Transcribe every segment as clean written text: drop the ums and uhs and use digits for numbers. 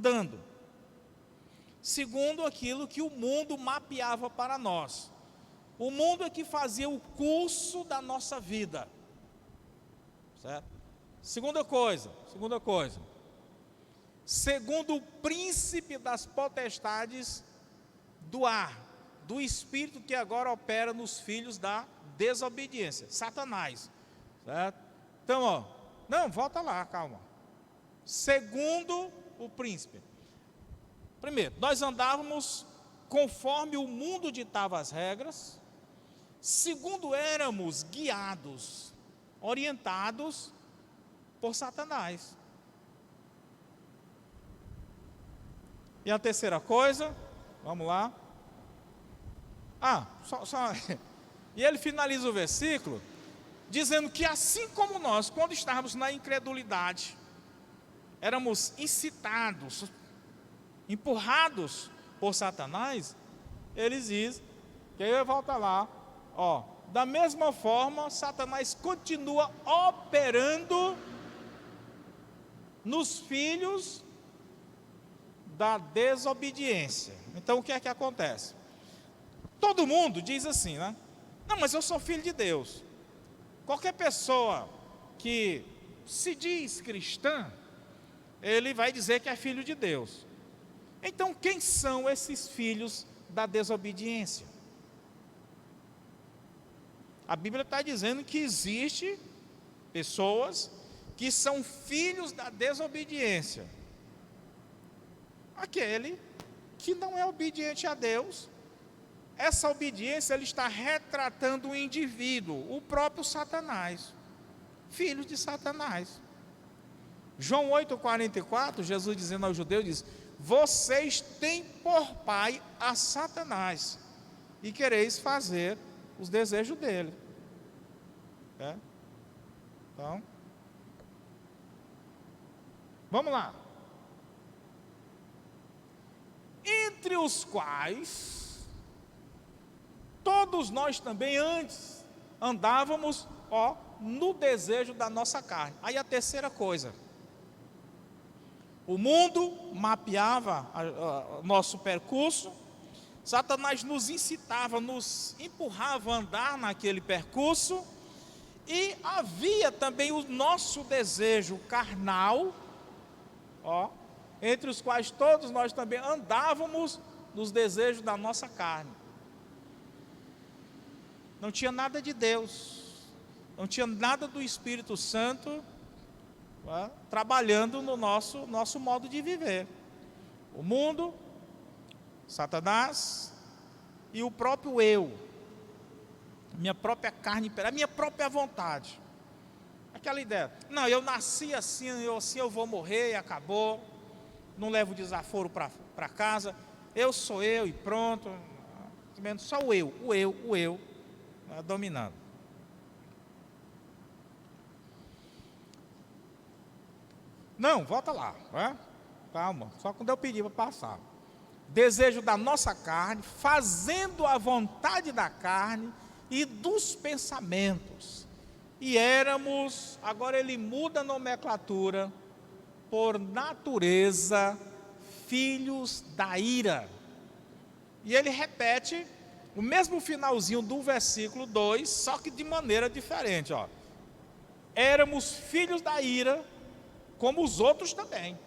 andando segundo aquilo que o mundo mapeava para nós. O mundo é que fazia o curso da nossa vida, certo? Segunda coisa, segundo o príncipe das potestades do ar, do espírito que agora opera nos filhos da desobediência, Satanás, certo? Então, não, volta lá, calma. Segundo o príncipe. Primeiro, nós andávamos conforme o mundo ditava as regras. Segundo, éramos guiados, orientados por Satanás. E a terceira coisa, vamos lá. E ele finaliza o versículo dizendo que assim como nós, quando estávamos na incredulidade, éramos incitados, empurrados por Satanás, eles dizem, que aí volta lá, da mesma forma, Satanás continua operando nos filhos da desobediência. Então o que é que acontece? Todo mundo diz assim, né? Não, mas eu sou filho de Deus. Qualquer pessoa que se diz cristã, ele vai dizer que é filho de Deus. Então quem são esses filhos da desobediência? A Bíblia está dizendo que existe pessoas que são filhos da desobediência. Aquele que não é obediente a Deus. Essa obediência, ele está retratando o indivíduo, o próprio Satanás, filho de Satanás. João 8,44, Jesus dizendo aos judeus, diz: vocês têm por pai a Satanás, e quereis fazer os desejos dele. Então, vamos lá. Entre os quais todos nós também antes andávamos, no desejo da nossa carne. Aí a terceira coisa, o mundo mapeava o nosso percurso, Satanás nos incitava, nos empurrava a andar naquele percurso, e havia também o nosso desejo carnal, entre os quais todos nós também andávamos nos desejos da nossa carne. Não tinha nada de Deus, não tinha nada do Espírito Santo trabalhando no nosso modo de viver. O mundo, Satanás e o próprio eu, minha própria carne, a minha própria vontade. Aquela ideia, não, eu nasci assim eu vou morrer e acabou, não levo desaforo para casa, eu sou eu e pronto, só o eu, dominando. Não, volta lá, calma, só quando eu pedir para passar. Desejo da nossa carne, fazendo a vontade da carne e dos pensamentos. E éramos, agora ele muda a nomenclatura, por natureza, filhos da ira. E ele repete o mesmo finalzinho do versículo 2, só que de maneira diferente. Éramos filhos da ira, como os outros também.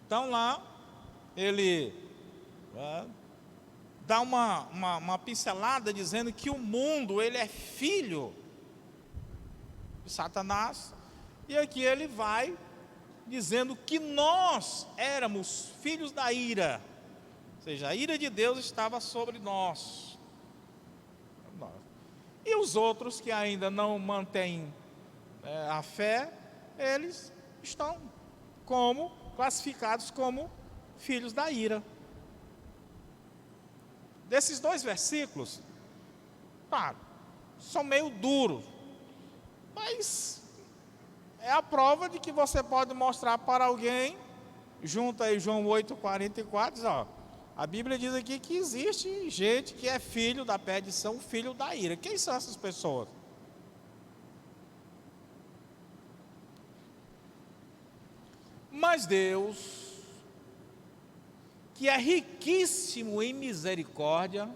Então lá, ele dá uma pincelada dizendo que o mundo, ele é filho de Satanás. E aqui ele vai dizendo que nós éramos filhos da ira. Ou seja, a ira de Deus estava sobre nós. E os outros que ainda não mantêm a fé, eles estão classificados como filhos da ira. Desses dois versículos, são meio duros, mas é a prova de que você pode mostrar para alguém, junta aí João 8,44, diz, a Bíblia diz aqui que existe gente que é filho da perdição, filho da ira. Quem são essas pessoas? Mas Deus, que é riquíssimo em misericórdia,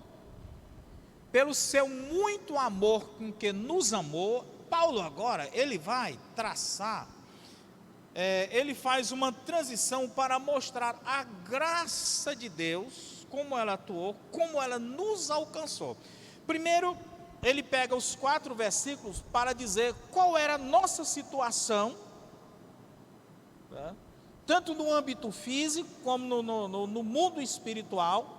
pelo seu muito amor com que nos amou, Paulo agora, ele vai traçar, ele faz uma transição para mostrar a graça de Deus, como ela atuou, como ela nos alcançou. Primeiro, ele pega os 4 versículos para dizer qual era a nossa situação, tanto no âmbito físico como no mundo espiritual.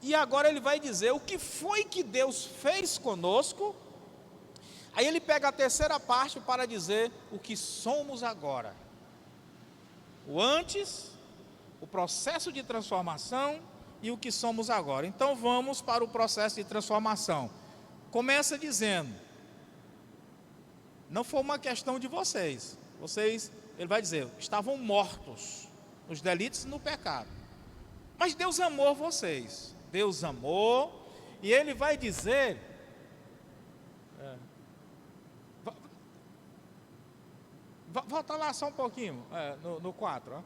E agora ele vai dizer o que foi que Deus fez conosco. Aí ele pega a terceira parte para dizer o que somos agora. O antes, o processo de transformação e o que somos agora. Então vamos para o processo de transformação. Começa dizendo, não foi uma questão de vocês. Ele vai dizer, estavam mortos nos delitos e no pecado. Mas Deus amou vocês. Deus amou, e ele vai dizer, volta lá só um pouquinho, no 4,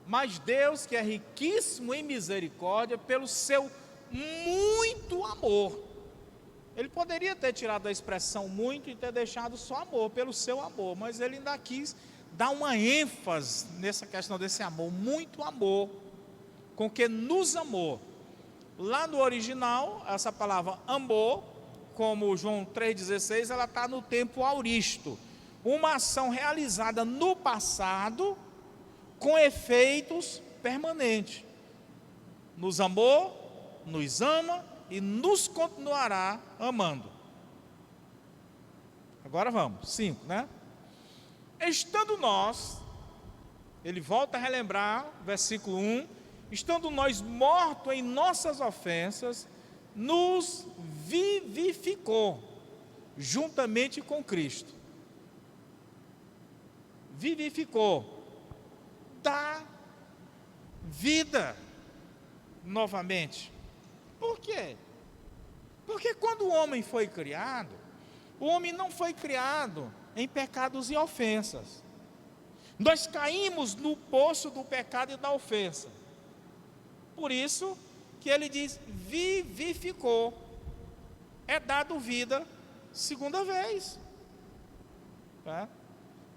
mas Deus que é riquíssimo em misericórdia, pelo seu muito amor, ele poderia ter tirado a expressão muito e ter deixado só amor, pelo seu amor, mas ele ainda quis dar uma ênfase nessa questão desse amor, muito amor, com que nos amou. Lá no original, essa palavra amor, como João 3,16, ela está no tempo auristo, uma ação realizada no passado, com efeitos permanentes. Nos amou, nos ama e nos continuará amando. Agora vamos, 5, né? Estando nós, ele volta a relembrar, versículo 1, estando nós mortos em nossas ofensas, nos vivificou juntamente com Cristo. Vivificou, dá vida novamente. Por quê? Porque quando o homem foi criado, o homem não foi criado em pecados e ofensas. Nós caímos no poço do pecado e da ofensa. Por isso que ele diz, vivificou, é dado vida segunda vez.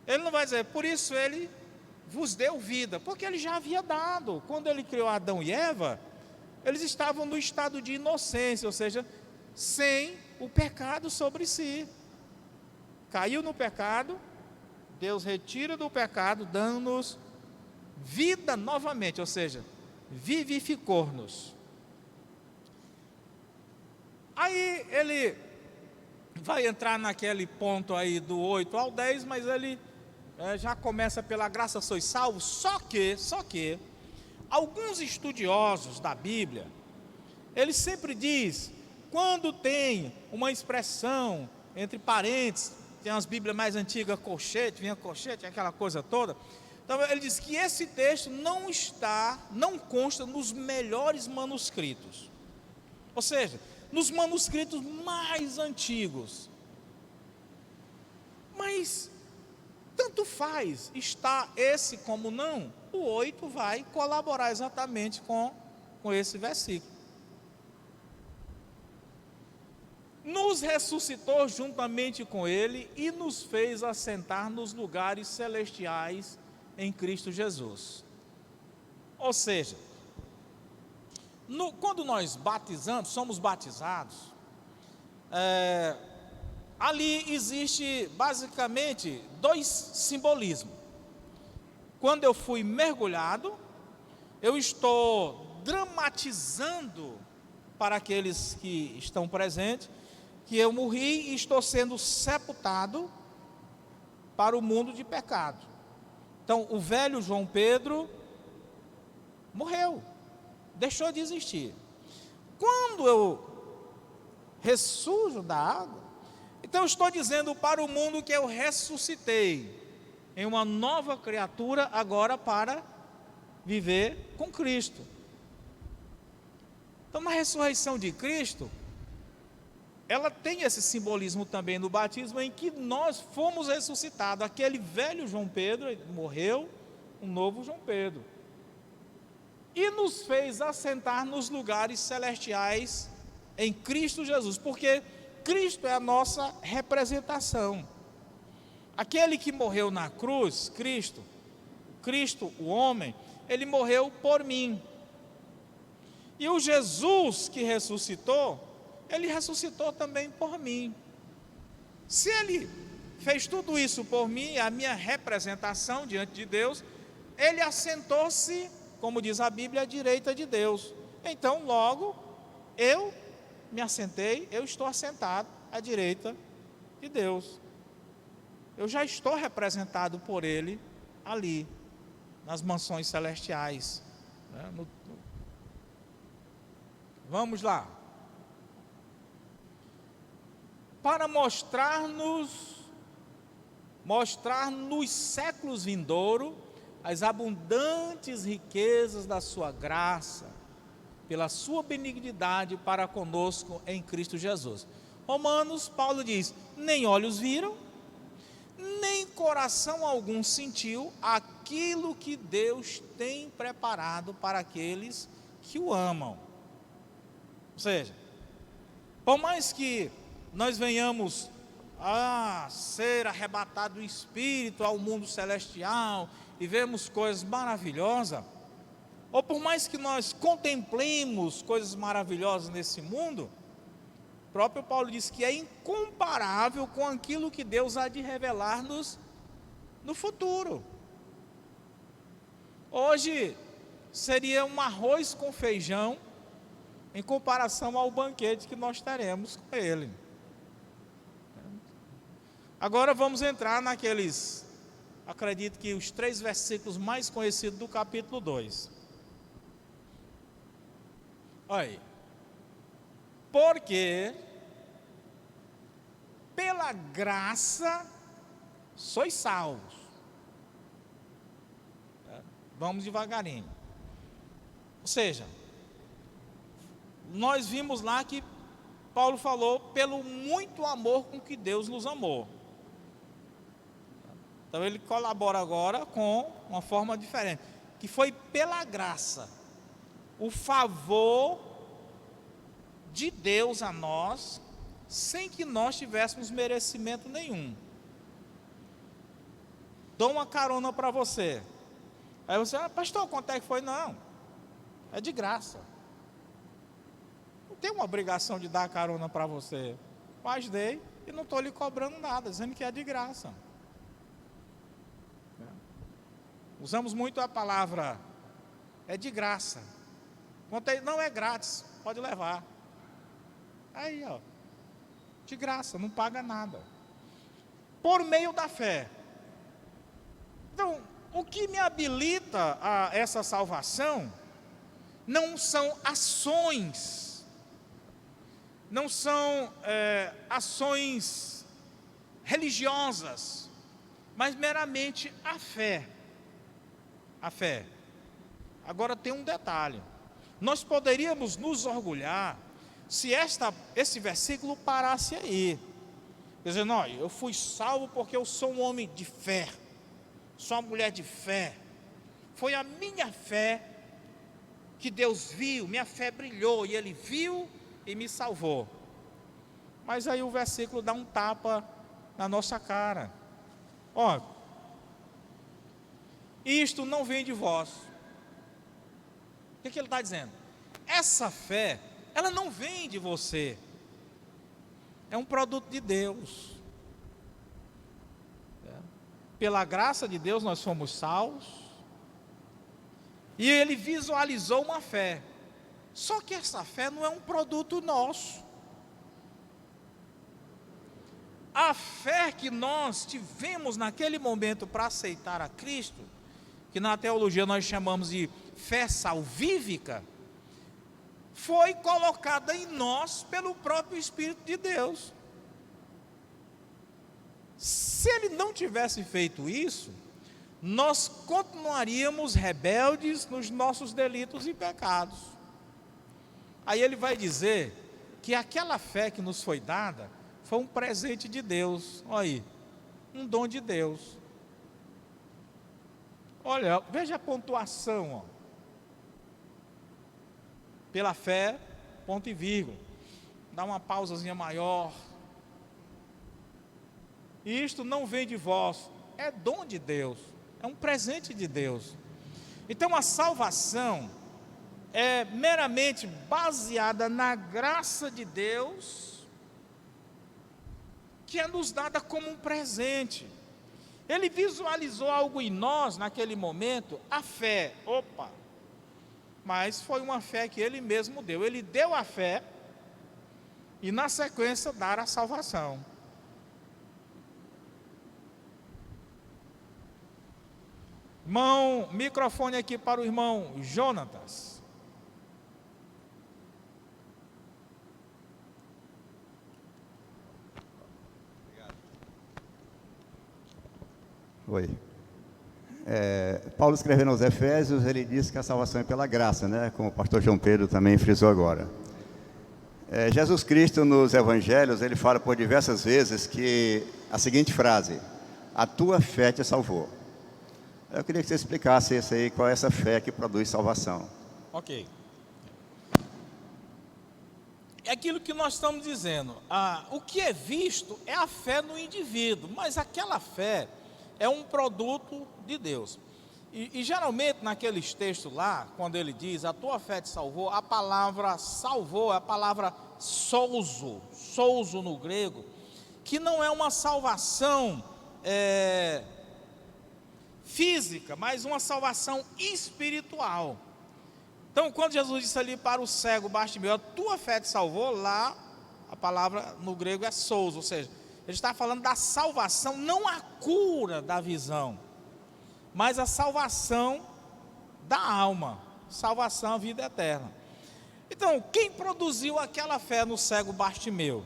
Ele não vai dizer, por isso ele vos deu vida, porque ele já havia dado. Quando ele criou Adão e Eva, eles estavam no estado de inocência, ou seja, sem o pecado sobre si. Caiu no pecado, Deus retira do pecado, dando-nos vida novamente, ou seja, vivificou-nos. Aí ele vai entrar naquele ponto aí do 8 ao 10, mas ele já começa pela graça sois salvos, só que alguns estudiosos da Bíblia, eles sempre diz, quando tem uma expressão entre parênteses, tem umas Bíblias mais antigas, colchete, vinha colchete, aquela coisa toda. Então ele diz que esse texto não consta nos melhores manuscritos. Ou seja, nos manuscritos mais antigos. Mas tanto faz, está esse como não, o 8 vai colaborar exatamente com esse versículo. Nos ressuscitou juntamente com ele e nos fez assentar nos lugares celestiais em Cristo Jesus. Ou seja, quando nós somos batizados, ali existe basicamente 2 simbolismos. Quando eu fui mergulhado, eu estou dramatizando para aqueles que estão presentes, que eu morri e estou sendo sepultado para o mundo de pecado. Então, o velho João Pedro morreu, deixou de existir. Quando eu ressurjo da água, então eu estou dizendo para o mundo que eu ressuscitei em uma nova criatura agora para viver com Cristo. Então, na ressurreição de Cristo, ela tem esse simbolismo também no batismo, em que nós fomos ressuscitados. Aquele velho João Pedro morreu, um novo João Pedro. E nos fez assentar nos lugares celestiais em Cristo Jesus, porque Cristo é a nossa representação. Aquele que morreu na cruz, Cristo, o homem, ele morreu por mim. E o Jesus que ressuscitou, ele ressuscitou também por mim. Se ele fez tudo isso por mim, a minha representação diante de Deus, ele assentou-se, como diz a Bíblia, à direita de Deus. Então, logo, eu me assentei, eu estou assentado à direita de Deus. Eu já estou representado por ele ali, nas mansões celestiais. Vamos lá. Para mostrar nos séculos vindouros as abundantes riquezas da sua graça, pela sua benignidade para conosco em Cristo Jesus. Romanos, Paulo diz: nem olhos viram, nem coração algum sentiu aquilo que Deus tem preparado para aqueles que o amam. Ou seja, por mais que nós venhamos a ser arrebatados do Espírito ao mundo celestial e vemos coisas maravilhosas, ou por mais que nós contemplemos coisas maravilhosas nesse mundo, o próprio Paulo diz que é incomparável com aquilo que Deus há de revelar-nos no futuro. Hoje seria um arroz com feijão em comparação ao banquete que nós teremos com Ele. Agora vamos entrar naqueles, acredito que os 3 versículos mais conhecidos do capítulo 2. Olha aí. Porque pela graça sois salvos. Vamos devagarinho. Ou seja, nós vimos lá que Paulo falou pelo muito amor com que Deus nos amou. Então ele colabora agora com uma forma diferente, que foi pela graça, o favor de Deus a nós, sem que nós tivéssemos merecimento nenhum. Dou uma carona para você. Aí você, pastor, quanto é que foi? Não, é de graça. Não tem uma obrigação de dar carona para você. Mas dei e não estou lhe cobrando nada, dizendo que é de graça. Usamos muito a palavra, é de graça. Não é grátis, pode levar. Aí, ó, de graça, não paga nada. Por meio da fé. Então, o que me habilita a essa salvação não são ações, não são ações religiosas, mas meramente a fé. A fé. Agora tem um detalhe. Nós poderíamos nos orgulhar se esse versículo parasse aí. Quer dizer, não, eu fui salvo porque eu sou um homem de fé, sou uma mulher de fé. Foi a minha fé que Deus viu, minha fé brilhou e Ele viu e me salvou. Mas aí o versículo dá um tapa na nossa cara. Ó, isto não vem de vós. O que ele está dizendo? Essa fé, ela não vem de você. É um produto de Deus. Pela graça de Deus nós fomos salvos. E Ele visualizou uma fé. Só que essa fé não é um produto nosso. A fé que nós tivemos naquele momento para aceitar a Cristo, que na teologia nós chamamos de fé salvífica, foi colocada em nós pelo próprio Espírito de Deus. Se Ele não tivesse feito isso, nós continuaríamos rebeldes nos nossos delitos e pecados. Aí ele vai dizer que aquela fé que nos foi dada foi um presente de Deus. Olha aí, um dom de Deus. Olha, veja a pontuação, ó. Pela fé, ponto e vírgula. Dá uma pausazinha maior. Isto não vem de vós, é dom de Deus, é um presente de Deus. Então a salvação é meramente baseada na graça de Deus, que é nos dada como um presente. Ele visualizou algo em nós naquele momento, a fé. Opa! Mas foi uma fé que ele mesmo deu. Ele deu a fé e na sequência dar a salvação. Irmão, microfone aqui para o irmão Jonatas. Oi. Paulo escrevendo aos Efésios, ele diz que a salvação é pela graça, né? Como o pastor João Pedro também frisou agora. Jesus Cristo nos Evangelhos, ele fala por diversas vezes que a seguinte frase: a tua fé te salvou. Eu queria que você explicasse isso aí, qual é essa fé que produz salvação. Ok. É aquilo que nós estamos dizendo. O que é visto é a fé no indivíduo, mas aquela fé é um produto de Deus. E geralmente naqueles textos lá, quando ele diz a tua fé te salvou, a palavra salvou é a palavra souzo no grego, que não é uma salvação física, mas uma salvação espiritual. Então quando Jesus disse ali para o cego Bartimeu, a tua fé te salvou, lá a palavra no grego é souzo, ou seja, ele está falando da salvação, não a cura da visão, mas a salvação da alma, salvação à vida eterna. Então, quem produziu aquela fé no cego Bartimeu?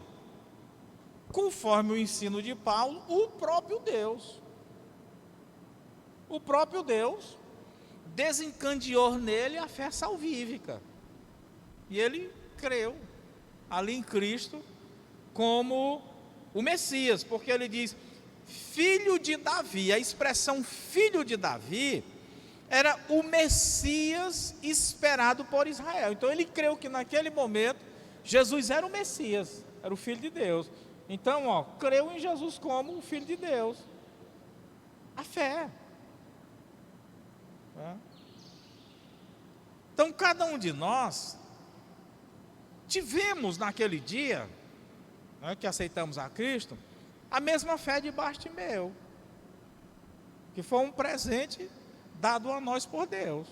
Conforme o ensino de Paulo, o próprio Deus. O próprio Deus desencadeou nele a fé salvífica. E ele creu ali em Cristo como o Messias, porque ele diz filho de Davi. A expressão filho de Davi era o Messias esperado por Israel. Então ele creu que naquele momento Jesus era o Messias, era o Filho de Deus. Então, creu em Jesus como o Filho de Deus. A fé. Então cada um de nós tivemos naquele dia, que aceitamos a Cristo, a mesma fé de Bartimeu, que foi um presente dado a nós por Deus.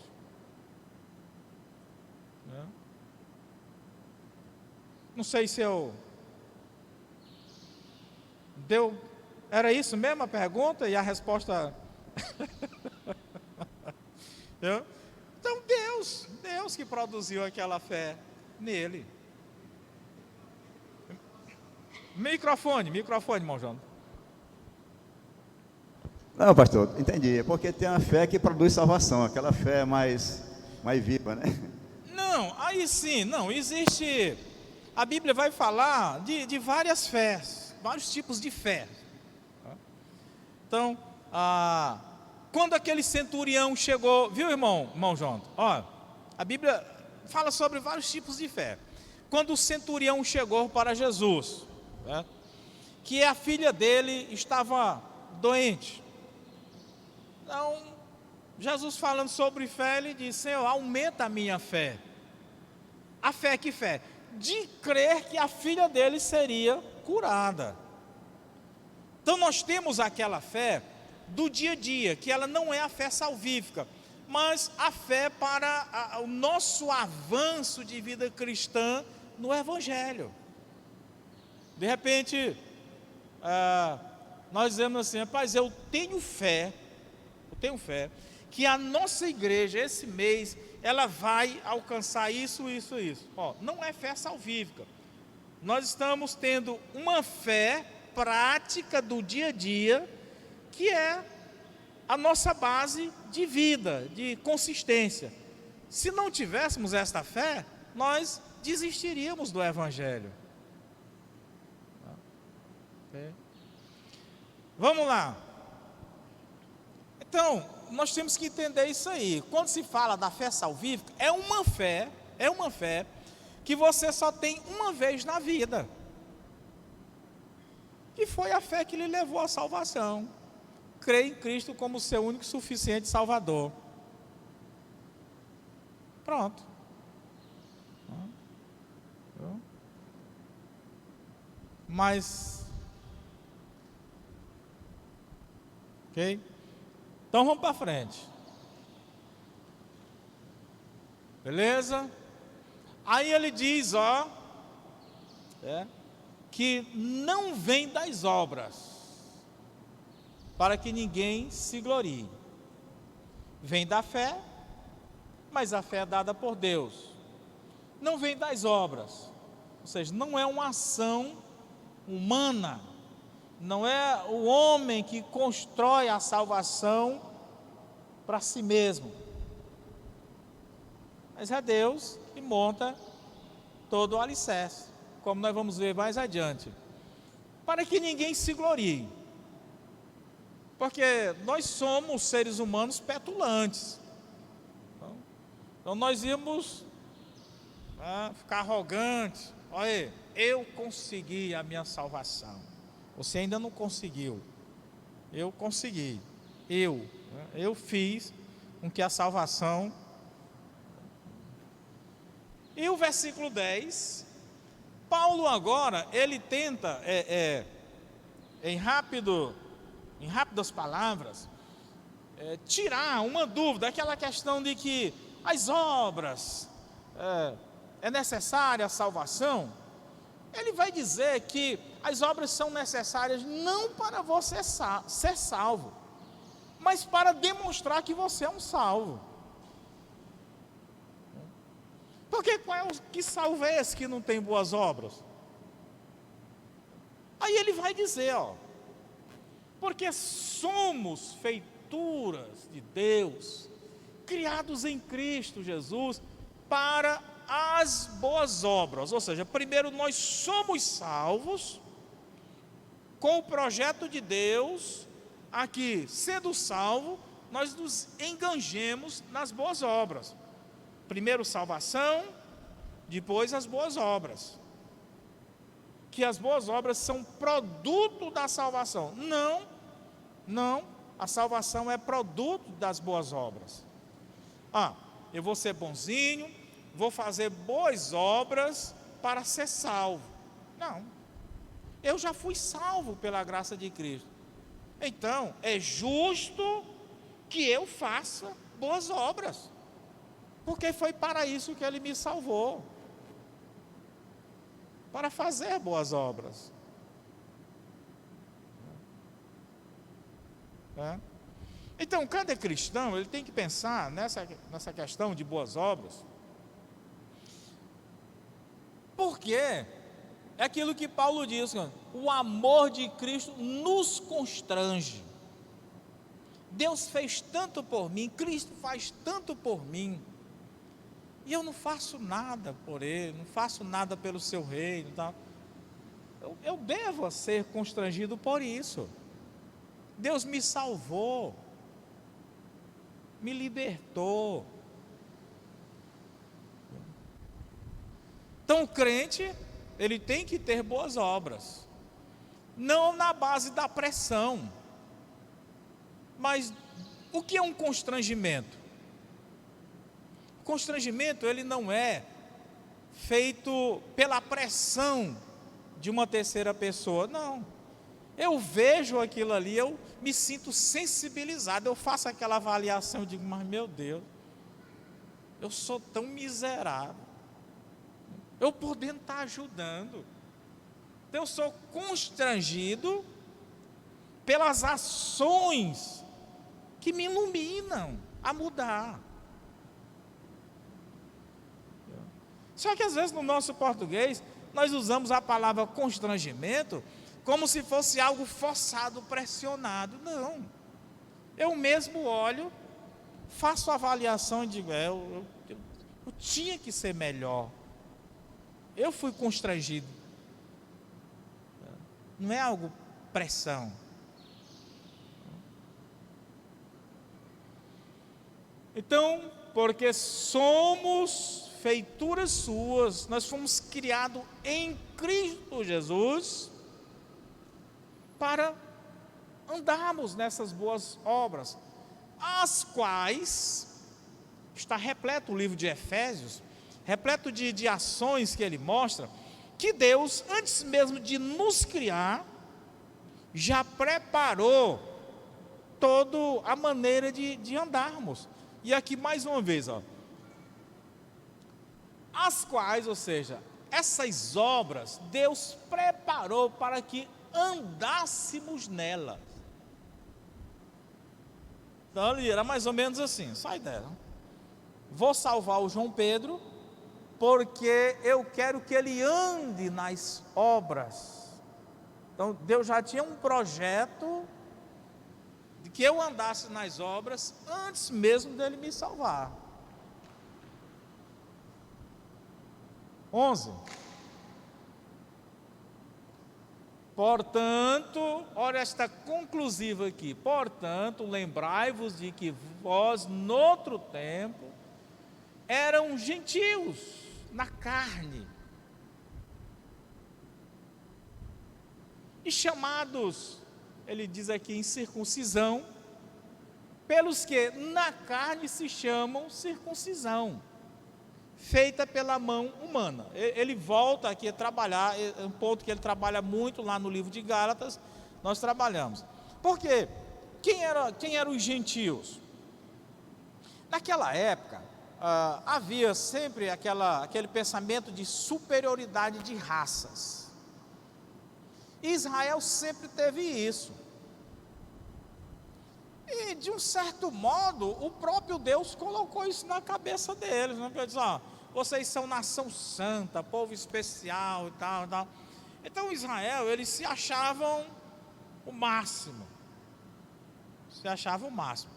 Não sei se era isso mesmo a pergunta e a resposta? Então Deus que produziu aquela fé nele. Microfone, irmão João. Não, pastor, entendi. É porque tem a fé que produz salvação, aquela fé mais viva, né? Não, aí sim, não, existe. A Bíblia vai falar de várias fés, vários tipos de fé. Então, quando aquele centurião chegou, viu, irmão João? A Bíblia fala sobre vários tipos de fé. Quando o centurião chegou para Jesus, que a filha dele estava doente. Então, Jesus falando sobre fé, ele disse: Senhor, aumenta a minha fé. A fé, que fé? De crer que a filha dele seria curada. Então nós temos aquela fé do dia a dia, que ela não é a fé salvífica, mas a fé para o nosso avanço de vida cristã no Evangelho. De repente, nós dizemos assim: rapaz, eu tenho fé que a nossa igreja esse mês ela vai alcançar isso. Não é fé salvífica. Nós estamos tendo uma fé prática do dia a dia, que é a nossa base de vida, de consistência. Se não tivéssemos esta fé, nós desistiríamos do Evangelho. Vamos lá. Então, nós temos que entender isso aí. Quando se fala da fé salvífica, é uma fé que você só tem uma vez na vida. Que foi a fé que lhe levou à salvação. Crer em Cristo como seu único e suficiente Salvador. Pronto. Mas, ok? Então vamos para frente. Beleza? Aí ele diz, que não vem das obras, para que ninguém se glorie. Vem da fé, mas a fé é dada por Deus. Não vem das obras, ou seja, não é uma ação humana, não é o homem que constrói a salvação para si mesmo, mas é Deus que monta todo o alicerce, como nós vamos ver mais adiante, para que ninguém se glorie, porque nós somos seres humanos petulantes, então nós íamos ficar arrogantes. Olha, eu consegui a minha salvação. Você ainda não conseguiu. Eu consegui. Eu fiz com que a salvação. E o versículo 10, Paulo agora, ele tenta, em rápidas palavras, tirar uma dúvida, aquela questão de que as obras, é necessária a salvação. Ele vai dizer que as obras são necessárias não para você ser salvo, mas para demonstrar que você é um salvo. Porque que salvo é esse que não tem boas obras? Aí ele vai dizer, porque somos feituras de Deus, criados em Cristo Jesus, para as boas obras. Ou seja, primeiro nós somos salvos com o projeto de Deus. Aqui, sendo salvo, nós nos enganjemos nas boas obras. Primeiro salvação, depois as boas obras. Que as boas obras são produto da salvação. Não, a salvação é produto das boas obras. Eu vou ser bonzinho, vou fazer boas obras para ser salvo. Não, eu já fui salvo pela graça de Cristo. Então, é justo que eu faça boas obras, porque foi para isso que Ele me salvou, para fazer boas obras. Então, cada cristão, ele tem que pensar nessa questão de boas obras, porque é aquilo que Paulo diz, o amor de Cristo nos constrange. Deus fez tanto por mim, Cristo faz tanto por mim, e eu não faço nada por Ele, não faço nada pelo seu reino, tá? Eu devo ser constrangido por isso. Deus me salvou, me libertou. Então o crente, ele tem que ter boas obras, não na base da pressão. Mas o que é um constrangimento? O constrangimento, ele não é feito pela pressão de uma terceira pessoa, não. Eu vejo aquilo ali, eu me sinto sensibilizado, eu faço aquela avaliação, eu digo, mas meu Deus, eu sou tão miserável, eu podendo estar ajudando. Então eu sou constrangido pelas ações que me iluminam a mudar. Só que às vezes no nosso português, nós usamos a palavra constrangimento como se fosse algo forçado, pressionado. Não, eu mesmo olho, faço a avaliação e digo, eu tinha que ser melhor, eu fui constrangido. Não é algo pressão. Então, porque somos feituras suas, nós fomos criados em Cristo Jesus para andarmos nessas boas obras, as quais está repleto o livro de Efésios, repleto de ações que ele mostra, que Deus, antes mesmo de nos criar, já preparou toda a maneira de andarmos. E aqui mais uma vez, as quais, ou seja, essas obras, Deus preparou para que andássemos nelas. Então ele era mais ou menos assim, sai dela. Vou salvar o João Pedro, porque eu quero que ele ande nas obras. Então Deus já tinha um projeto de que eu andasse nas obras antes mesmo dele me salvar. 11. Portanto, olha esta conclusiva aqui. Portanto, lembrai-vos de que vós, noutro tempo, eram gentios na carne, e chamados, ele diz aqui, em circuncisão, pelos que na carne se chamam circuncisão, feita pela mão humana. Ele volta aqui a trabalhar, é um ponto que ele trabalha muito lá no livro de Gálatas, nós trabalhamos. Por quê? Quem eram os gentios? Naquela época, havia sempre aquele pensamento de superioridade de raças. Israel sempre teve isso. E de um certo modo, o próprio Deus colocou isso na cabeça deles, né? Porque diz, vocês são nação santa, povo especial e tal, e tal. Então Israel, eles se achavam o máximo. Se achavam o máximo.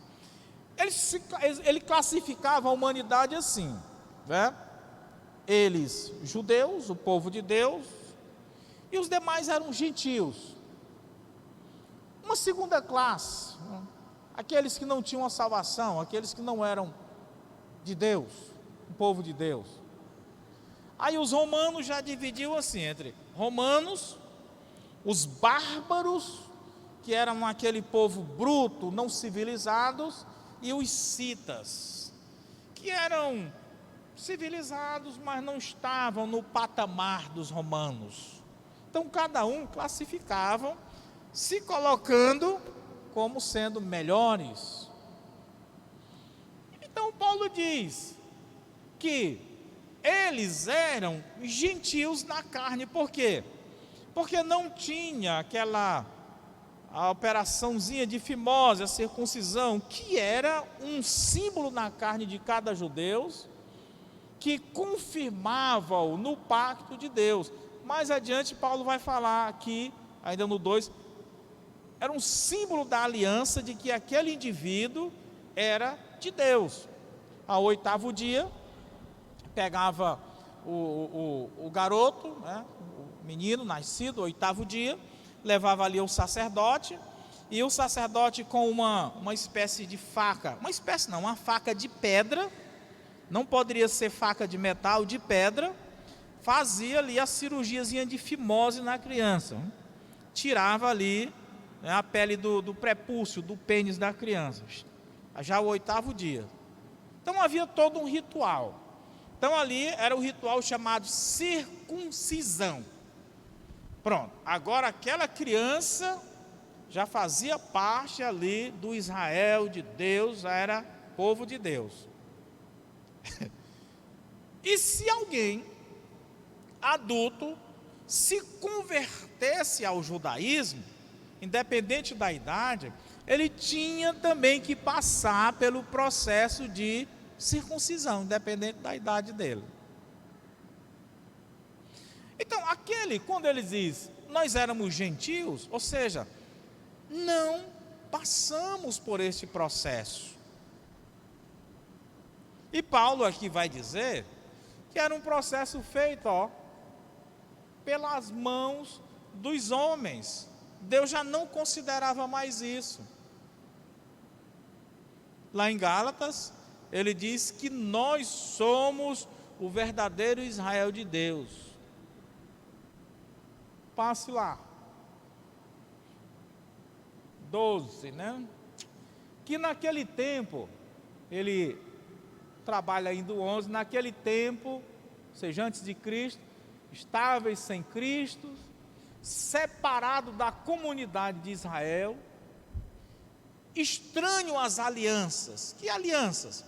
Ele classificava a humanidade assim, né? Eles, judeus, o povo de Deus, e os demais eram gentios. Uma segunda classe, né? Aqueles que não tinham a salvação, aqueles que não eram de Deus, o povo de Deus. Aí os romanos já dividiu assim, entre romanos, os bárbaros, que eram aquele povo bruto, não civilizados, e os citas, que eram civilizados, mas não estavam no patamar dos romanos. Então cada um classificava, se colocando como sendo melhores. Então Paulo diz que eles eram gentios na carne. Por quê? Porque não tinha a operaçãozinha de fimose, a circuncisão, que era um símbolo na carne de cada judeu, que confirmava-o no pacto de Deus. Mais adiante Paulo vai falar aqui, ainda no 2, era um símbolo da aliança de que aquele indivíduo era de Deus. Ao 8º dia, pegava o garoto, né, o menino nascido, 8º dia, levava ali ao sacerdote, e o sacerdote com uma espécie de faca, uma faca de pedra, não poderia ser faca de metal, de pedra, fazia ali a cirurgiazinha de fimose na criança, tirava ali, né, a pele do prepúcio, do pênis da criança, já o 8º dia. Então havia todo um ritual. Então ali era o ritual chamado circuncisão. Pronto, agora aquela criança já fazia parte ali do Israel de Deus, já era povo de Deus. E se alguém adulto se convertesse ao judaísmo, independente da idade, ele tinha também que passar pelo processo de circuncisão, independente da idade dele. Então, quando ele diz, nós éramos gentios, ou seja, não passamos por este processo. E Paulo aqui vai dizer que era um processo feito, pelas mãos dos homens. Deus já não considerava mais isso. Lá em Gálatas, ele diz que nós somos o verdadeiro Israel de Deus. Passe lá. 12, né? Que naquele tempo, ele trabalha ainda o 11, naquele tempo, ou seja, antes de Cristo, estáveis sem Cristo, separado da comunidade de Israel, estranho às alianças. Que alianças?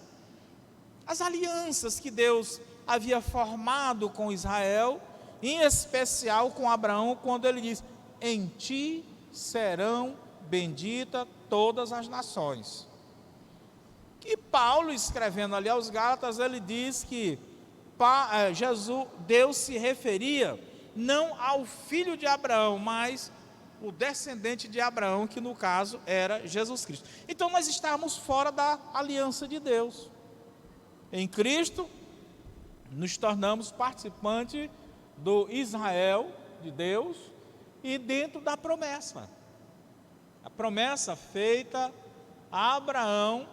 As alianças que Deus havia formado com Israel, em especial com Abraão, quando ele diz: em ti serão benditas todas as nações. E Paulo, escrevendo ali aos Gálatas, ele diz que Deus se referia não ao filho de Abraão, mas o descendente de Abraão, que no caso era Jesus Cristo. Então nós estávamos fora da aliança de Deus. Em Cristo, nos tornamos participantes do Israel de Deus e dentro da promessa. A promessa feita a Abraão,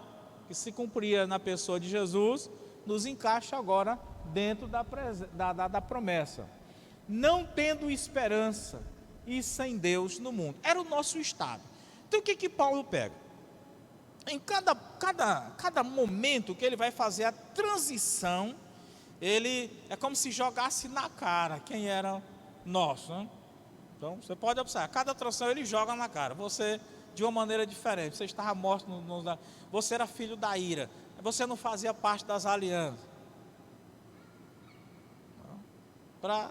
que se cumpria na pessoa de Jesus, nos encaixa agora dentro da promessa. Não tendo esperança e sem Deus no mundo. Era o nosso estado. Então o que Paulo pega? Em cada momento que ele vai fazer a transição, ele é como se jogasse na cara quem era nós, né? Então você pode observar, cada transição ele joga na cara. Você, de uma maneira diferente, você estava morto, você era filho da ira, você não fazia parte das alianças. Para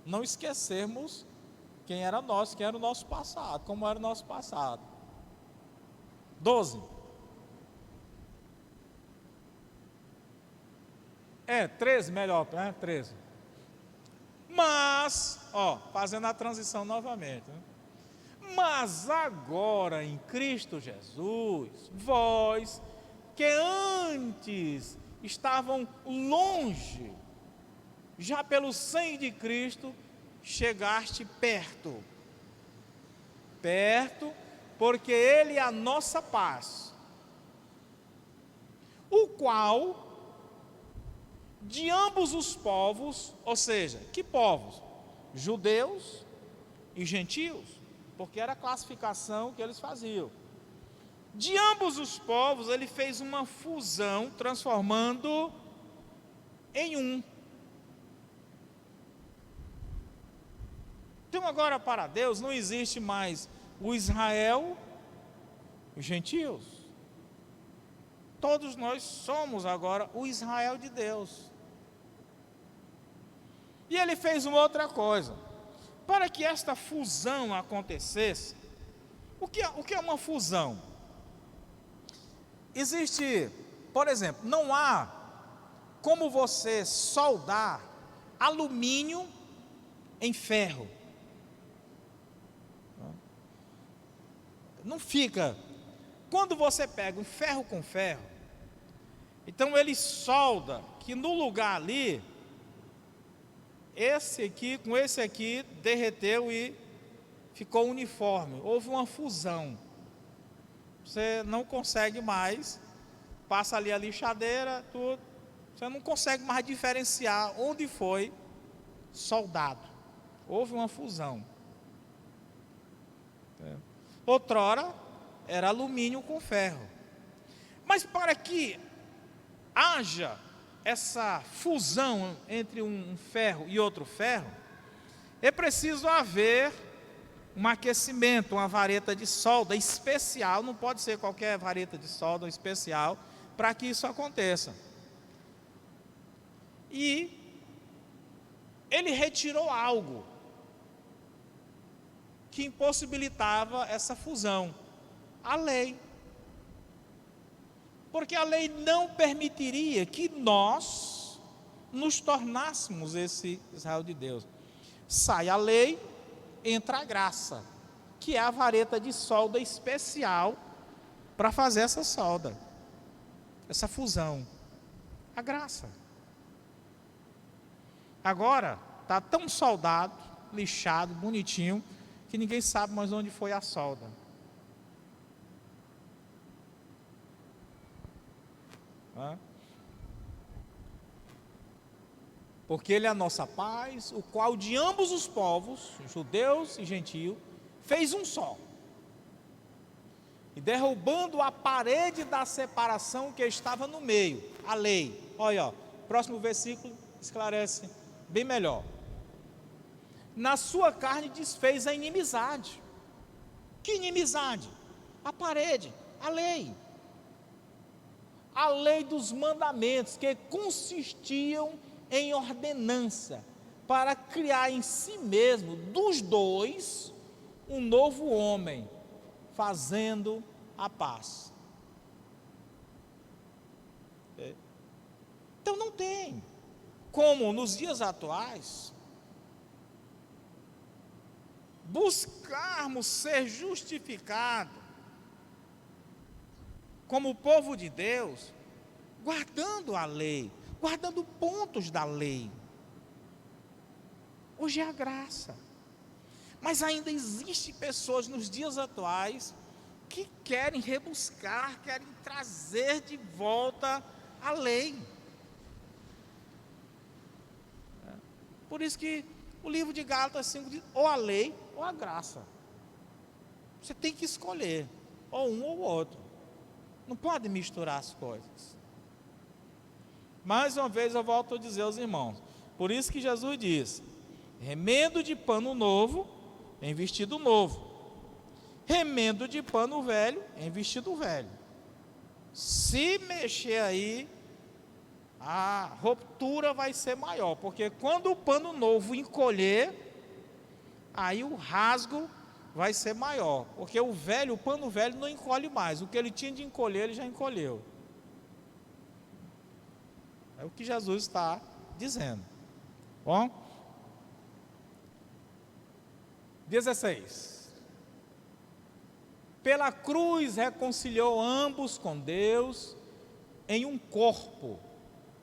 não esquecermos quem era nós, quem era o nosso passado, como era o nosso passado. 12. 13 melhor, né? 13. Mas, fazendo a transição novamente, né? Mas agora em Cristo Jesus, vós que antes estavam longe, já pelo sangue de Cristo, chegaste perto. Perto, porque Ele é a nossa paz, o qual, de ambos os povos, ou seja, que povos? Judeus e gentios, porque era a classificação que eles faziam. De ambos os povos, Ele fez uma fusão, transformando em um. Então agora para Deus não existe mais o Israel, os gentios. Todos nós somos agora o Israel de Deus. E Ele fez uma outra coisa. Para que esta fusão acontecesse, o que é uma fusão? Existe, por exemplo, não há como você soldar alumínio em ferro. Não fica. Quando você pega um ferro com ferro, então ele solda que no lugar ali, esse aqui com esse aqui derreteu e ficou uniforme. Houve uma fusão. Você não consegue mais, passa ali a lixadeira, tudo, você não consegue mais diferenciar onde foi soldado. Houve uma fusão. Outrora era alumínio com ferro. Mas para que haja essa fusão entre um ferro e outro ferro, é preciso haver um aquecimento, uma vareta de solda especial, não pode ser qualquer vareta de solda especial, para que isso aconteça. E ele retirou algo que impossibilitava essa fusão, a lei. Porque a lei não permitiria que nós nos tornássemos esse Israel de Deus. Sai a lei, entra a graça, que é a vareta de solda especial para fazer essa solda, essa fusão. A graça. Agora está tão soldado, lixado, bonitinho, que ninguém sabe mais onde foi a solda. né? Porque ele é a nossa paz, o qual de ambos os povos, judeus e gentios, fez um só. E derrubando a parede da separação que estava no meio, a lei. Olha, ó, próximo versículo esclarece bem melhor. Na sua carne desfez a inimizade. Que inimizade? A parede, a lei. A lei dos mandamentos, que consistiam em ordenança, para criar em si mesmo, dos dois, um novo homem, fazendo a paz. Então não tem como nos dias atuais buscarmos ser justificados como povo de Deus, guardando a lei, guardando pontos da lei. Hoje é a graça. Mas ainda existem pessoas nos dias atuais que querem rebuscar, querem trazer de volta a lei. Por isso que o livro de Gálatas 5 diz, ou a lei ou a graça. Você tem que escolher, ou um ou outro. Não pode misturar as coisas. Mais uma vez eu volto a dizer aos irmãos, por isso que Jesus diz, remendo de pano novo em vestido novo, remendo de pano velho em vestido velho. Se mexer aí, a ruptura vai ser maior, porque quando o pano novo encolher, aí o rasgo vai ser maior, porque o pano velho não encolhe mais, o que ele tinha de encolher, ele já encolheu. É o que Jesus está dizendo. Bom, 16. Pela cruz reconciliou ambos com Deus em um corpo,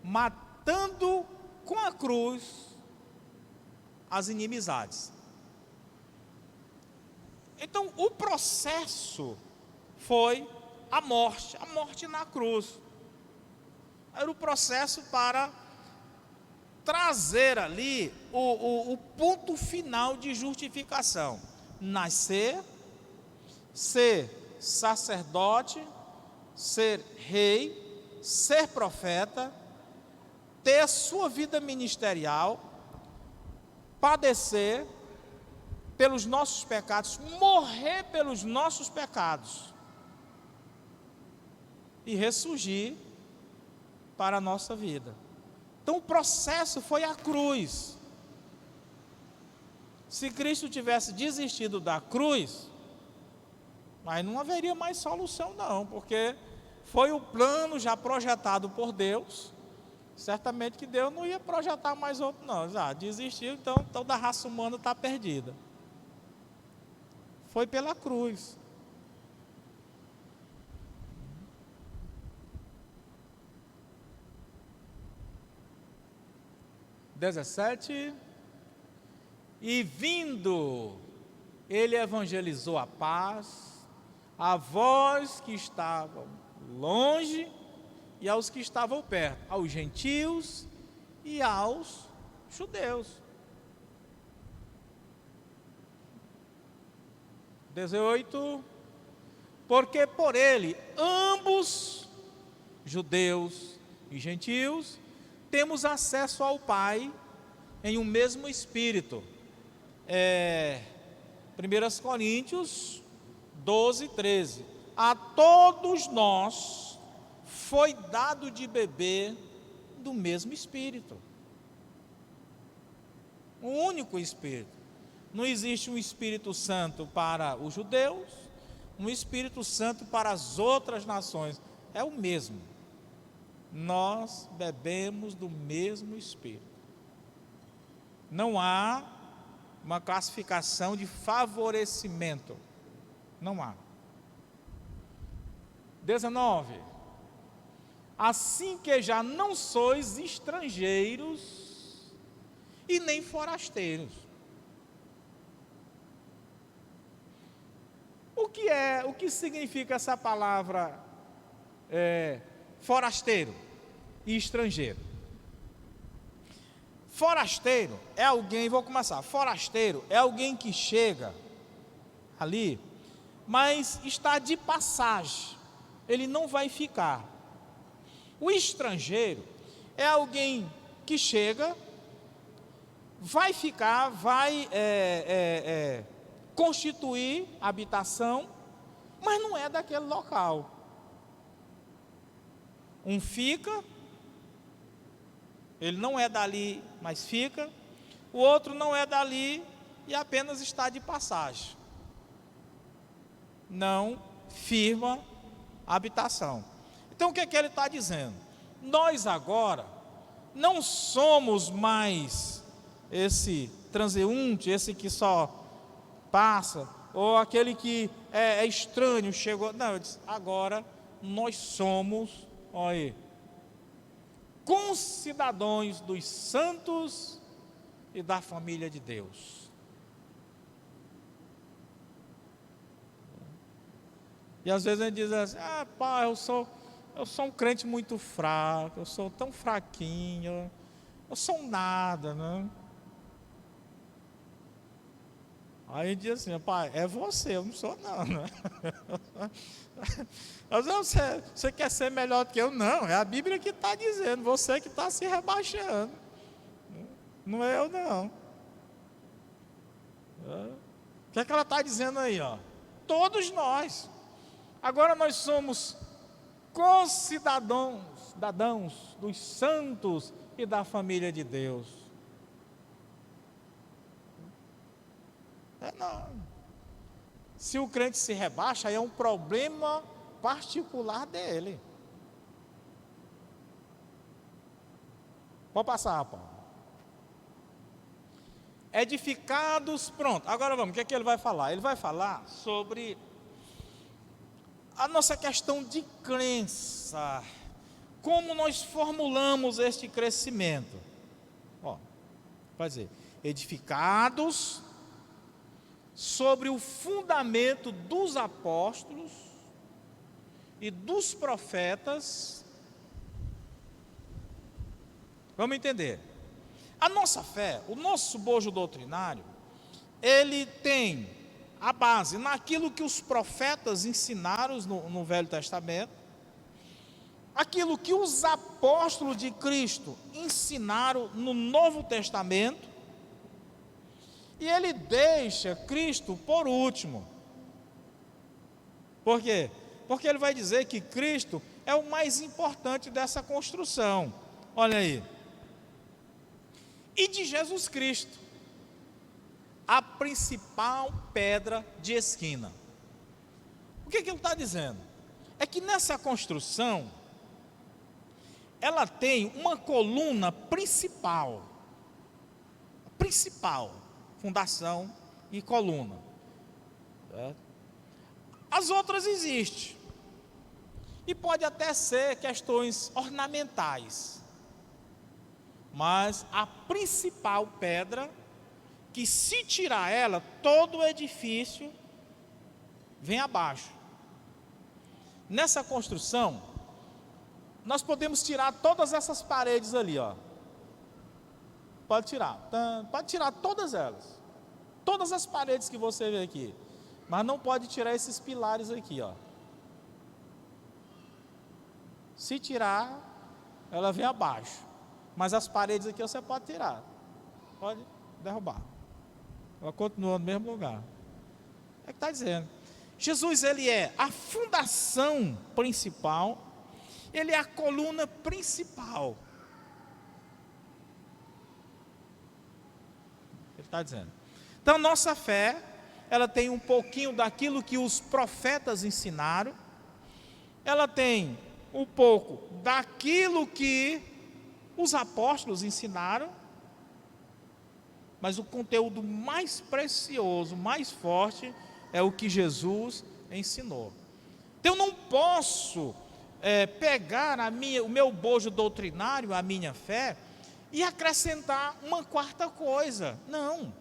matando com a cruz as inimizades. Então, o processo foi a morte na cruz. Era o processo para trazer ali o ponto final de justificação. Nascer, ser sacerdote, ser rei, ser profeta, ter a sua vida ministerial, padecer pelos nossos pecados, morrer pelos nossos pecados e ressurgir para a nossa vida. Então o processo foi a cruz. Se Cristo tivesse desistido da cruz, mas não haveria mais solução não, porque foi o plano já projetado por Deus. Certamente que Deus não ia projetar mais outro não. Desistiu, então toda a raça humana está perdida. Foi pela cruz. (17) E vindo, ele evangelizou a paz a vós que estavam longe e aos que estavam perto, aos gentios e aos judeus. 18 Porque por ele, ambos, judeus e gentios, temos acesso ao Pai em um mesmo Espírito. 1 Coríntios 12, 13. A todos nós foi dado de beber do mesmo Espírito. Um único Espírito. Não existe um Espírito Santo para os judeus, um Espírito Santo para as outras nações. É o mesmo. Nós bebemos do mesmo Espírito. Não há uma classificação de favorecimento. Não há. 19. Assim que já não sois estrangeiros e nem forasteiros. O que significa essa palavra forasteiro e estrangeiro. Forasteiro é alguém, vou começar. Forasteiro é alguém que chega ali, mas está de passagem, ele não vai ficar. O estrangeiro é alguém que chega, vai ficar, vai constituir habitação, mas não é daquele local. Um fica, ele não é dali, mas fica. O outro não é dali e apenas está de passagem. Não firma habitação. Então o que é que ele está dizendo? Nós agora não somos mais esse transeunte, esse que só passa, ou aquele que é estranho, chegou. Não, eu disse, agora nós somos, olha aí, concidadãos dos santos e da família de Deus. E às vezes a gente diz assim, pai, eu sou um crente muito fraco, eu sou tão fraquinho, eu sou nada, né? Aí a gente diz assim, pai, é você, eu não sou não, né? Mas você quer ser melhor do que eu? Não, é a Bíblia que está dizendo, você que está se rebaixando, não é eu não. O que é que ela está dizendo aí? Ó? Todos nós, agora nós somos concidadãos dos santos e da família de Deus. Não. Se o crente se rebaixa, aí é um problema particular dele. Pode passar, Paulo. Edificados, pronto. Agora vamos, o que é que ele vai falar? Ele vai falar sobre a nossa questão de crença. Como nós formulamos este crescimento? Vai dizer, edificados sobre o fundamento dos apóstolos e dos profetas. Vamos entender. A nossa fé, o nosso bojo doutrinário, ele tem a base naquilo que os profetas ensinaram no Velho Testamento, aquilo que os apóstolos de Cristo ensinaram no Novo Testamento, e ele deixa Cristo por último. Por quê? Porque ele vai dizer que Cristo é o mais importante dessa construção. Olha aí. E de Jesus Cristo, a principal pedra de esquina. O que ele está dizendo? É que nessa construção, ela tem uma coluna principal, fundação e coluna. As outras existem, e pode até ser questões ornamentais, mas a principal pedra, que se tirar ela, todo o edifício vem abaixo. Nessa construção, nós podemos tirar todas essas paredes ali, ó. Pode tirar todas elas, todas as paredes que você vê aqui, mas não pode tirar esses pilares aqui, ó. Se tirar, ela vem abaixo, mas as paredes aqui você pode tirar, pode derrubar, ela continua no mesmo lugar. É o que está dizendo. Jesus, ele é a fundação principal, ele é a coluna principal. Ele está dizendo. Então, nossa fé, ela tem um pouquinho daquilo que os profetas ensinaram, ela tem um pouco daquilo que os apóstolos ensinaram, mas o conteúdo mais precioso, mais forte, é o que Jesus ensinou. Então, eu não posso pegar o meu bojo doutrinário, a minha fé, e acrescentar uma quarta coisa. Não.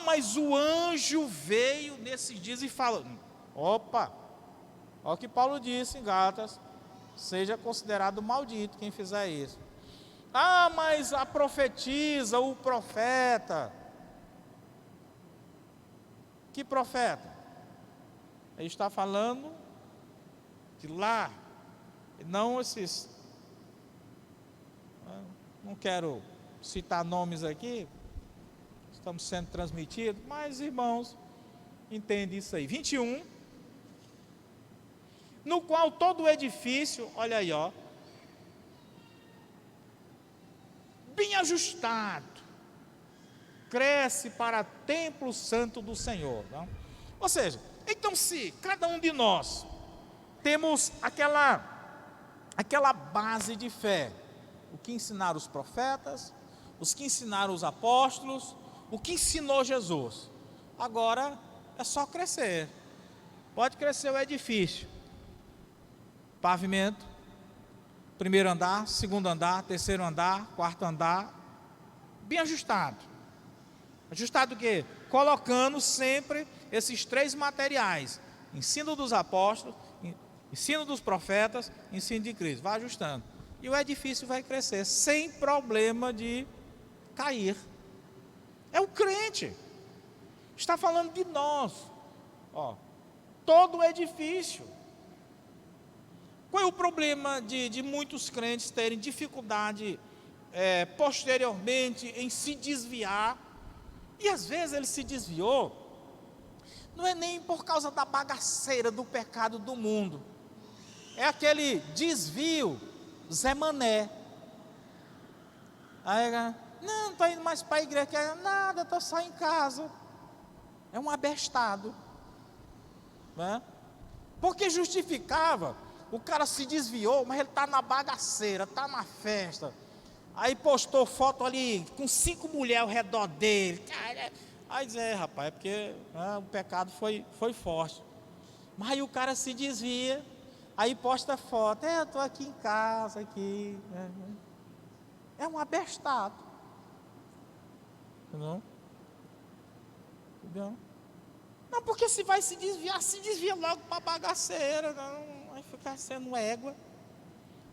Mas o anjo veio nesses dias e falou. Opa, olha o que Paulo disse em Gálatas. seja considerado maldito quem fizer isso. Ah, mas a profetisa, o profeta. Que profeta? Ele está falando de lá, não esses. Não quero citar nomes aqui, estamos sendo transmitidos, mas irmãos, entende isso aí. 21, no qual todo o edifício, olha aí, ó, bem ajustado, cresce para templo santo do Senhor. Não? Ou seja, então se cada um de nós temos aquela base de fé, o que ensinaram os profetas, os que ensinaram os apóstolos, o que ensinou Jesus, agora é só crescer. Pode crescer o edifício, pavimento, primeiro andar, segundo andar, terceiro andar, quarto andar, bem ajustado. Ajustado o quê? Colocando sempre esses três materiais: ensino dos apóstolos, ensino dos profetas, ensino de Cristo. Vai ajustando. E o edifício vai crescer sem problema de cair. É o crente. Está falando de nós. Ó, todo o edifício. Qual é o problema de muitos crentes terem dificuldade posteriormente em se desviar? E às vezes ele se desviou, não é nem por causa da bagaceira do pecado do mundo, é aquele desvio Zé Mané. Aí, não estou indo mais para a igreja, nada, estou só em casa. É um abestado, né? Porque justificava, o cara se desviou, mas ele está na bagaceira, está na festa. Aí postou foto ali com 5 mulheres ao redor dele. Aí diz, rapaz, é porque o pecado foi forte. Mas aí o cara se desvia, aí posta foto, eu estou aqui em casa, aqui. É um abestado. Não? Entendeu? Não, porque se vai se desvia logo para a bagaceira, não vai ficar sendo égua.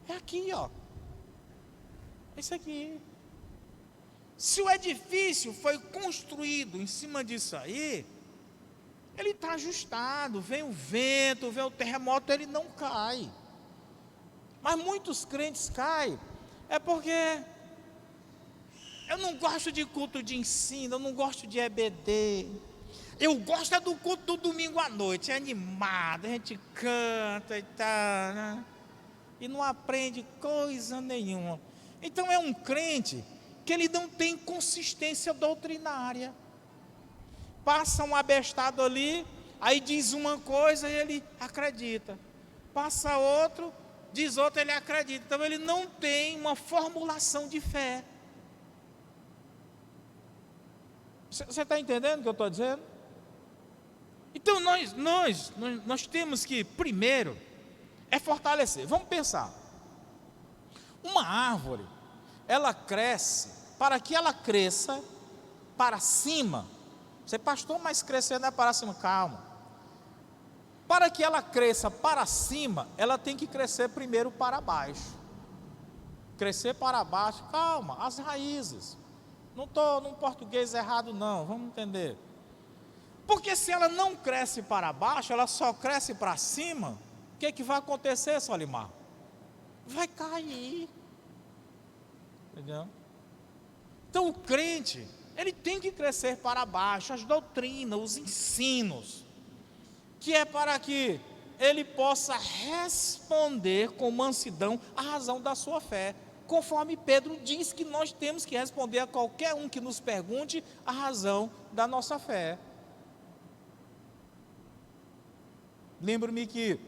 É aqui, ó. Isso aqui. Se o edifício foi construído em cima disso aí, ele está ajustado. Vem o vento, vem o terremoto, ele não cai. Mas muitos crentes caem, é porque eu não gosto de culto de ensino, eu não gosto de EBD. Eu gosto do culto do domingo à noite, é animado, a gente canta e tal, né? E não aprende coisa nenhuma. Então é um crente que ele não tem consistência doutrinária. Passa um abestado ali, aí diz uma coisa e ele acredita. Passa outro, diz outra, ele acredita. Então ele não tem uma formulação de fé. Você está entendendo o que eu estou dizendo? Então nós temos que, primeiro, fortalecer. Vamos pensar. Uma árvore, ela cresce, para que ela cresça para cima. Você, pastor, mas crescer não é para cima. Calma. Para que ela cresça para cima, ela tem que crescer primeiro para baixo. Crescer para baixo, calma, as raízes. Não estou num português errado não, vamos entender. Porque se ela não cresce para baixo, ela só cresce para cima, o que vai acontecer, Solimar? Vai cair. Entendeu? Então o crente, ele tem que crescer para baixo, as doutrinas, os ensinos, que é para que ele possa responder com mansidão a razão da sua fé, conforme Pedro diz que nós temos que responder a qualquer um que nos pergunte a razão da nossa fé. Lembro-me que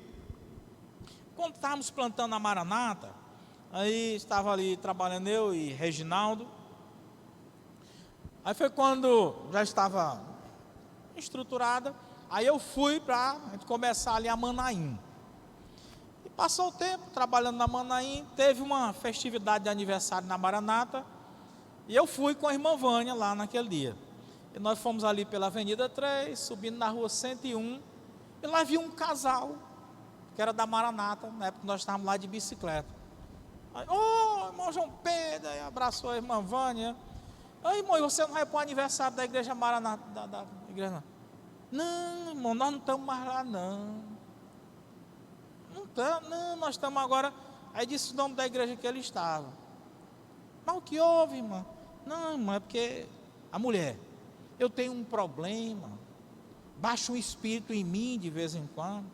quando estávamos plantando a Maranata, aí estava ali trabalhando eu e Reginaldo. Aí foi quando já estava estruturada. Aí eu fui para a gente começar ali a Manaim. E passou o tempo trabalhando na Manaim. Teve uma festividade de aniversário na Maranata. E eu fui com a irmã Vânia lá naquele dia. E nós fomos ali pela Avenida 3, subindo na rua 101. E lá vi um casal que era da Maranata, na época que nós estávamos lá de bicicleta. Aí, ô, irmão João Pedro, aí abraçou a irmã Vânia. Aí, irmão, você não vai para o aniversário da igreja Maranata, da igreja não? Não, irmão, nós não estamos mais lá, não. Não estamos, não, nós estamos agora. Aí disse o nome da igreja que ele estava. Mas o que houve, irmã? Não, irmã, é porque a mulher, eu tenho um problema, baixa um espírito em mim de vez em quando.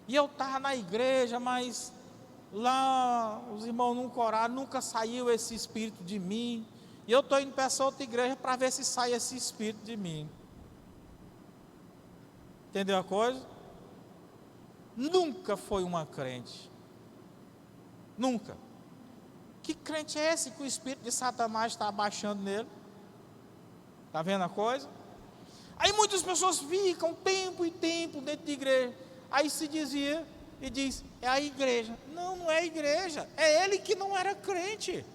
E eu estava na igreja, mas lá os irmãos nunca oraram, nunca saiu esse espírito de mim. E eu estou indo para essa outra igreja para ver se sai esse espírito de mim. Entendeu a coisa? Nunca foi uma crente. Nunca. Que crente é esse que o espírito de Satanás está abaixando nele? Está vendo a coisa? Aí muitas pessoas ficam tempo e tempo dentro de igreja. Aí se dizia e diz, é a igreja. Não, não é a igreja. É ele que não era crente.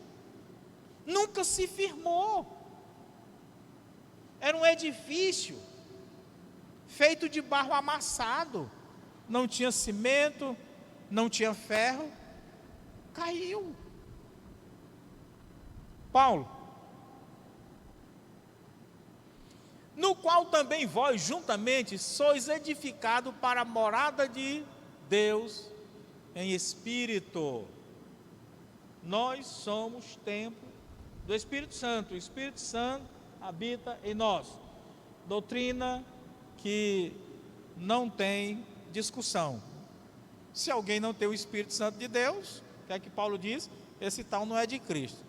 Nunca se firmou. Era um edifício feito de barro amassado. Não tinha cimento, não tinha ferro. Caiu. Paulo, no qual também vós juntamente sois edificados para a morada de Deus em espírito. Nós somos templo do Espírito Santo. O Espírito Santo habita em nós. Doutrina que não tem discussão. Se alguém não tem o Espírito Santo de Deus, o que é que Paulo diz? Esse tal não é de Cristo.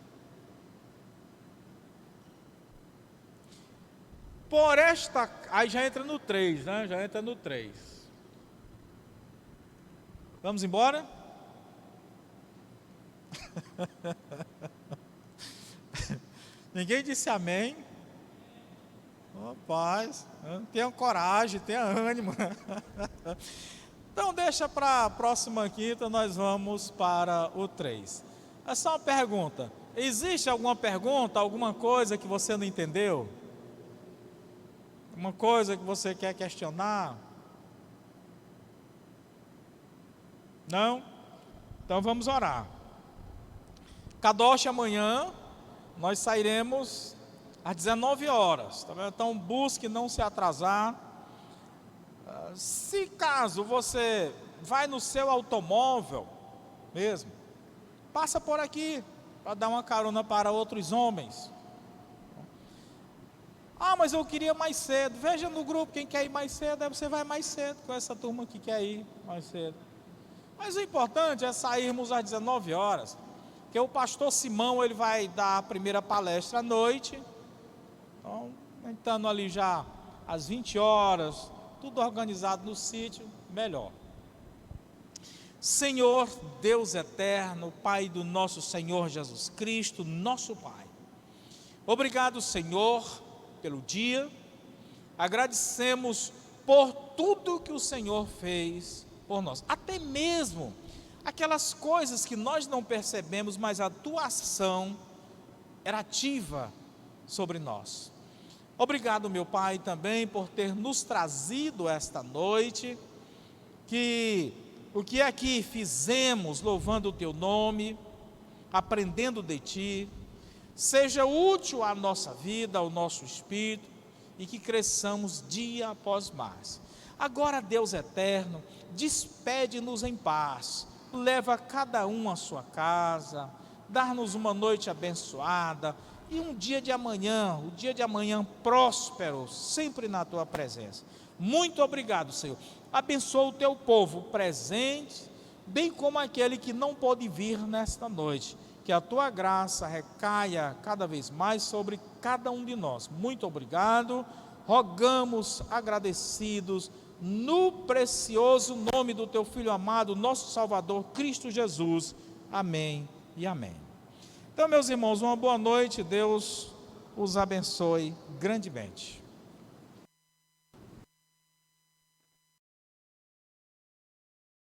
Por esta, aí já entra no 3, né? Já entra no 3. Vamos embora? Ninguém disse amém. Rapaz, tenha coragem, tenha ânimo. Então deixa para a próxima quinta, nós vamos para o 3. É só uma pergunta. Existe alguma pergunta, alguma coisa que você não entendeu? Uma coisa que você quer questionar? Não? Então vamos orar. Kadosh, amanhã nós sairemos às 19 horas. Tá vendo? Então busque não se atrasar. Se caso você vai no seu automóvel mesmo, passa por aqui para dar uma carona para outros homens. Ah, mas eu queria mais cedo. Veja no grupo quem quer ir mais cedo, aí você vai mais cedo com essa turma que quer ir mais cedo. Mas o importante é sairmos às 19 horas, porque o pastor Simão ele vai dar a primeira palestra à noite. Então, entrando ali já às 20 horas, tudo organizado no sítio, melhor. Senhor, Deus eterno, Pai do nosso Senhor Jesus Cristo, nosso Pai. Obrigado, Senhor, pelo dia, agradecemos por tudo que o Senhor fez por nós, até mesmo aquelas coisas que nós não percebemos, mas a tua ação era ativa sobre nós. Obrigado, meu Pai, também por ter nos trazido esta noite, que o que aqui fizemos louvando o teu nome, aprendendo de ti, seja útil à nossa vida, ao nosso espírito, e que cresçamos dia após mais. Agora, Deus eterno, despede-nos em paz, leva cada um à sua casa, dá-nos uma noite abençoada, e um dia de amanhã, o dia de amanhã próspero, sempre na tua presença. Muito obrigado, Senhor. Abençoa o teu povo presente, bem como aquele que não pode vir nesta noite. Que a tua graça recaia cada vez mais sobre cada um de nós. Muito obrigado, rogamos agradecidos, no precioso nome do teu Filho amado, nosso Salvador, Cristo Jesus. Amém e amém. Então, meus irmãos, uma boa noite, Deus os abençoe grandemente.